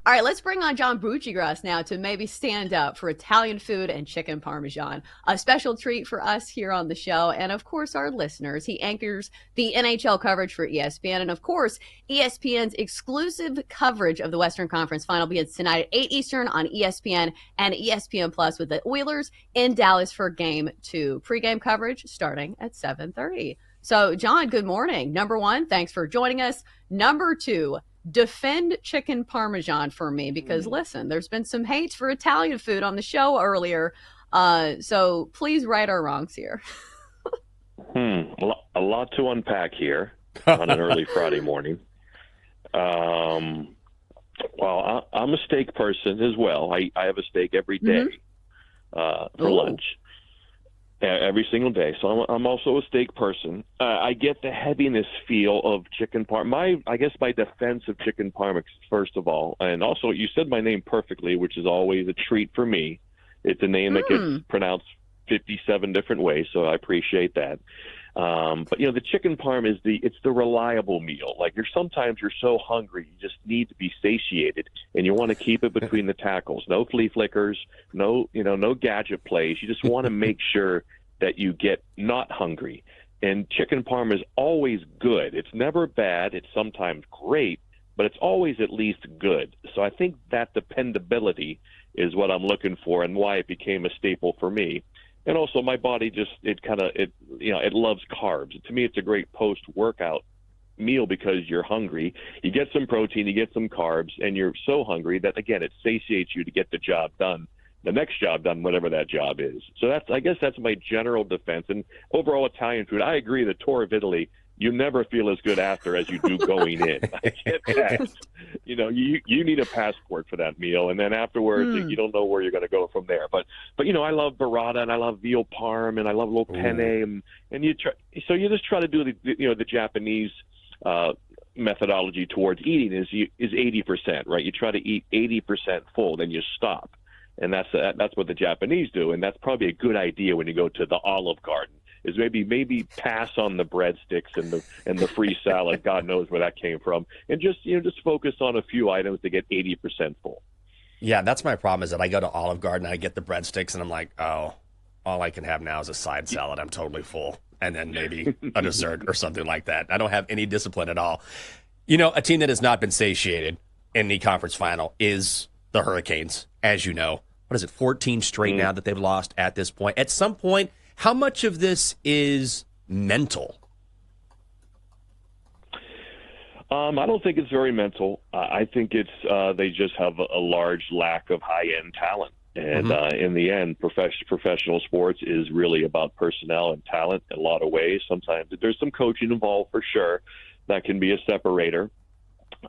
All right, let's bring on John Buccigross now to maybe stand up for Italian food and chicken parmesan. A special treat for us here on the show and, of course, our listeners. He anchors the NHL coverage for ESPN. And, of course, ESPN's exclusive coverage of the Western Conference Final begins tonight at 8 Eastern on ESPN and ESPN Plus with the Oilers in Dallas for Game 2. Pre-game coverage starting at 7:30. So, John, good morning. Number one, thanks for joining us. Number two, defend chicken parmesan for me because listen, there's been some hate for Italian food on the show earlier. So please right our wrongs here. A lot to unpack here on an early Friday morning. Well, I'm a steak person as well. I have a steak every day for lunch. Every single day. So I'm also a steak person. I get the heaviness feel of chicken parm. I guess my defense of chicken parm, first of all, and also you said my name perfectly, which is always a treat for me. It's a name that gets pronounced 57 different ways, so I appreciate that. But the chicken parm is it's the reliable meal. Like sometimes you're so hungry, you just need to be satiated, and you want to keep it between the tackles. No flea flickers, no gadget plays. You just want to make sure that you get not hungry. And chicken parm is always good. It's never bad. It's sometimes great, but it's always at least good. So I think that dependability is what I'm looking for and why it became a staple for me. And also my body it loves carbs. To me, it's a great post-workout meal because you're hungry. You get some protein, you get some carbs, and you're so hungry that, again, it satiates you to get the job done, the next job done, whatever that job is. So I guess that's my general defense. And overall Italian food, I agree, the tour of Italy, you never feel as good after as you do going in. I get that. You need a passport for that meal, and then afterwards you don't know where you're going to go from there. But I love burrata, and I love veal parm, and I love a little penne, and you just try to do the Japanese methodology towards eating is 80%, right? You try to eat 80% full, then you stop, and that's what the Japanese do, and that's probably a good idea when you go to the Olive Garden. Is maybe pass on the breadsticks and the free salad. God knows where that came from, and just focus on a few items to get 80% full. Yeah, that's my problem. Is that I go to Olive Garden and I get the breadsticks and I'm like, oh, all I can have now is a side salad. I'm totally full, and then maybe a dessert or something like that. I don't have any discipline at all. A team that has not been satiated in the conference final is the Hurricanes. As you know, what is it? 14 straight now that they've lost at this point. At some point. How much of this is mental? I don't think it's very mental. I think it's they just have a large lack of high-end talent. And in the end, professional sports is really about personnel and talent in a lot of ways. Sometimes there's some coaching involved for sure. That can be a separator,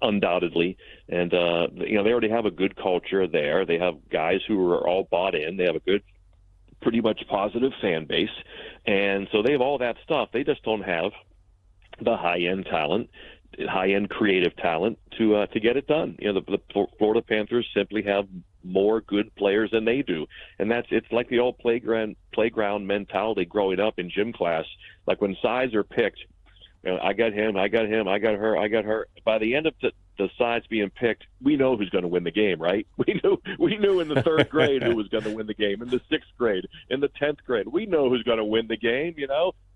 undoubtedly. And, they already have a good culture there. They have guys who are all bought in. They have a good, pretty much positive fan base, and so they have all that stuff. They just don't have the high-end talent, high-end creative talent to get it done. The Florida Panthers simply have more good players than they do, and it's like the old playground mentality growing up in gym class. Like when sides are picked, I got him, I got him, I got her, I got her. By the end of the sides being picked, we know who's going to win the game, right? We knew in the third grade who was going to win the game. In the sixth grade, in the 10th grade, we know who's going to win the game.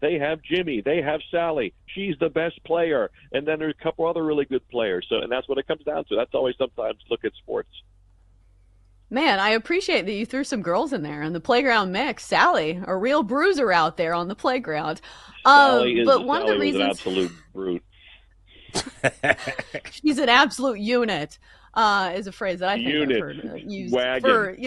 They have Jimmy, they have Sally. She's the best player, and then there's a couple other really good players. So, and that's what it comes down to. That's always sometimes look at sports. Man, I appreciate that you threw some girls in there in the playground mix. Sally, a real bruiser out there on the playground. Sally is an absolute brute. She's an absolute unit, is a phrase that I think I've heard used for,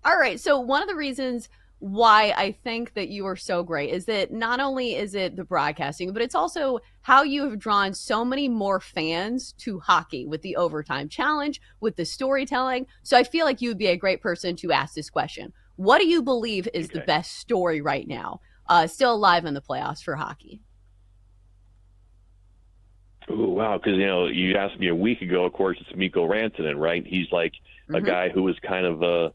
All right. So one of the reasons why I think that you are so great is that not only is it the broadcasting, but it's also how you have drawn so many more fans to hockey with the overtime challenge, with the storytelling. So I feel like you would be a great person to ask this question. What do you believe is the best story right now, still alive in the playoffs for hockey? Oh, wow. Because, you asked me a week ago, of course, it's Mikko Rantanen, right? He's like a guy who was kind of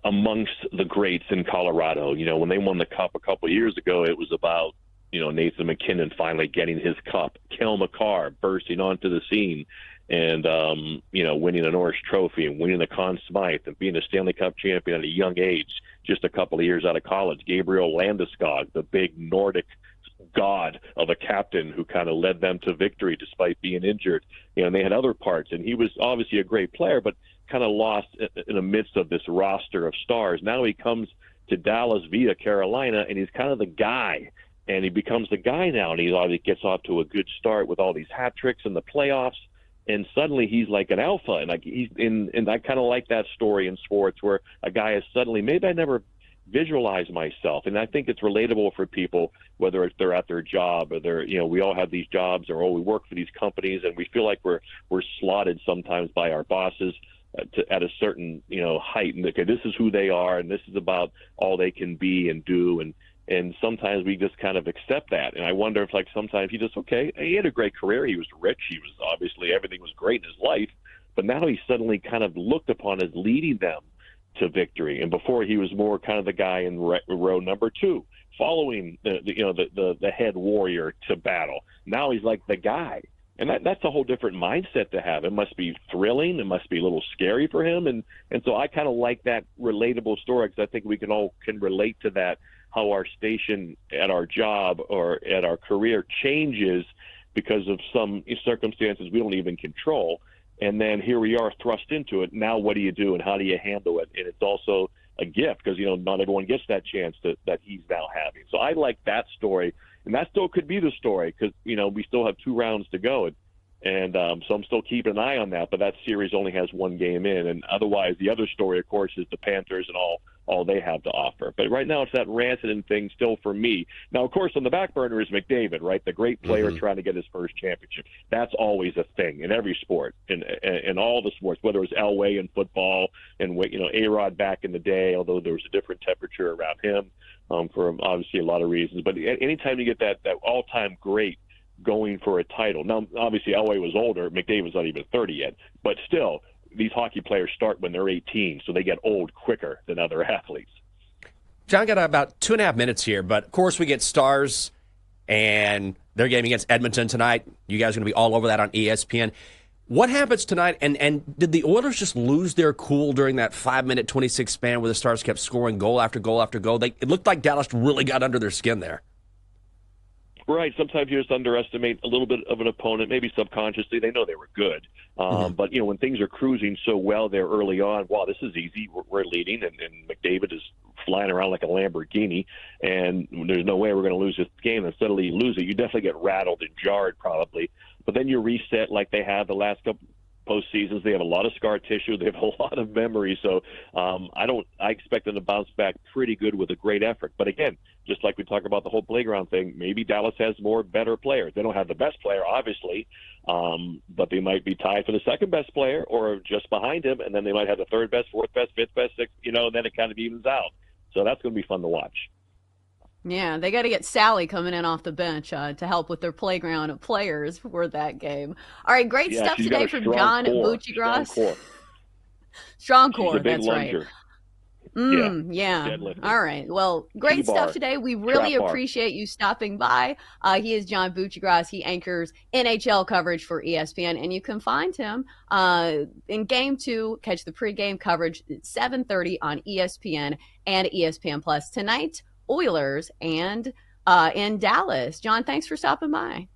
amongst the greats in Colorado. When they won the Cup a couple of years ago, it was about, Nathan MacKinnon finally getting his cup, Cale Makar bursting onto the scene. and winning a Norris Trophy and winning the Conn Smythe and being a Stanley Cup champion at a young age, just a couple of years out of college. Gabriel Landeskog, the big Nordic god of a captain who kind of led them to victory despite being injured. And they had other parts, and he was obviously a great player, but kind of lost in the midst of this roster of stars. Now he comes to Dallas via Carolina, and he's kind of the guy. And he becomes the guy now, and he obviously gets off to a good start with all these hat tricks in the playoffs. And suddenly he's like an alpha, and and I kind of like that story in sports where a guy is suddenly, maybe I never visualize myself, and I think it's relatable for people, whether it's they're at their job or they're, we all have these jobs, or we work for these companies, and we feel like we're slotted sometimes by our bosses at a certain height, and okay, this is who they are, and this is about all they can be and do, and sometimes we just kind of accept that. And I wonder if, like, sometimes he had a great career. He was rich. He was obviously, everything was great in his life. But now he's suddenly kind of looked upon as leading them to victory. And before, he was more kind of the guy in row number 2, following the head warrior to battle. Now he's like the guy. And that's a whole different mindset to have. It must be thrilling. It must be a little scary for him. And so I kind of like that relatable story, because I think we can relate to that, how our station at our job or at our career changes because of some circumstances we don't even control. And then here we are thrust into it. Now what do you do, and how do you handle it? And it's also a gift, because, not everyone gets that chance that he's now having. So I like that story. And that still could be the story, because, we still have 2 rounds to go. And so I'm still keeping an eye on that, but that series only has 1 game in. And otherwise, the other story, of course, is the Panthers and all they have to offer. But right now, it's that Rantanen thing still for me. Now, of course, on the back burner is McDavid, right? The great player trying to get his first championship. That's always a thing in every sport, in all the sports, whether it was Elway in football and, A-Rod back in the day, although there was a different temperature around him for obviously a lot of reasons. But anytime you get that all-time great going for a title. Now, obviously, Elway was older. McDavid's not even 30 yet. But still, these hockey players start when they're 18, so they get old quicker than other athletes. John, got about 2.5 minutes here, but of course we get Stars and their game against Edmonton tonight. You guys are going to be all over that on ESPN. What happens tonight, and did the Oilers just lose their cool during that 5-minute, 26 span where the Stars kept scoring goal after goal after goal? It looked like Dallas really got under their skin there. Right. Sometimes you just underestimate a little bit of an opponent, maybe subconsciously. They know they were good. But, when things are cruising so well there early on, wow, this is easy. We're leading, and McDavid is flying around like a Lamborghini, and there's no way we're going to lose this game. And suddenly you lose it. You definitely get rattled and jarred probably. But then you reset like they have the last couple postseasons. They have a lot of scar tissue. They have a lot of memory. So I expect them to bounce back pretty good with a great effort. But again, just like we talk about the whole playground thing, maybe Dallas has better players. They don't have the best player, obviously, but they might be tied for the second best player or just behind him, and then they might have the third best, fourth best, fifth best, sixth, and then it kind of evens out. So that's going to be fun to watch. Yeah, they got to get Sally coming in off the bench to help with their playground players for that game. All right, great stuff today from John Buccigross. Strong core, that's lunger. Right. Yeah. All right. Well, great stuff today. We really appreciate you stopping by. He is John Buccigross. He anchors NHL coverage for ESPN, and you can find him in Game 2. Catch the pregame coverage at 7:30 on ESPN and ESPN Plus tonight. Oilers and in Dallas. John, thanks for stopping by.